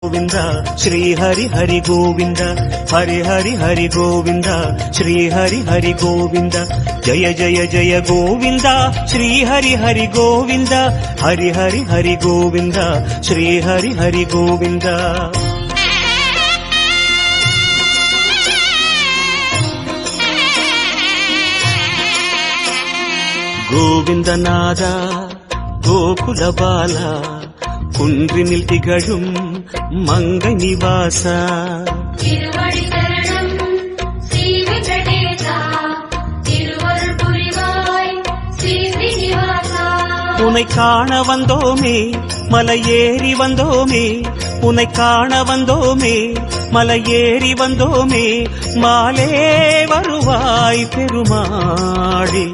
गोविंदा श्री हरि हरि गोविंदा हरि हरि हरि गोविंदा श्री हरि हरि गोविंदा जय जय जय गोविंदा श्री हरि हरि गोविंदा हरि हरि हरि गोविंदा श्री हरि हरि गोविंदा गोविंदनादा गोकुल बाला कुंद्रिनिल तिगழும் मंगै निवासा திருவடி சரணம் ஸ்ரீ வெங்கடேசா திருவருள் புரிவாய் ஸ்ரீ ஸ்ரீனிவாசா உன்னை காண வந்தோமே மலையேறி வந்தோமே உன்னை காண வந்தோமே மலையேறி வந்தோமே மாலே வருவாய் பெருமாளே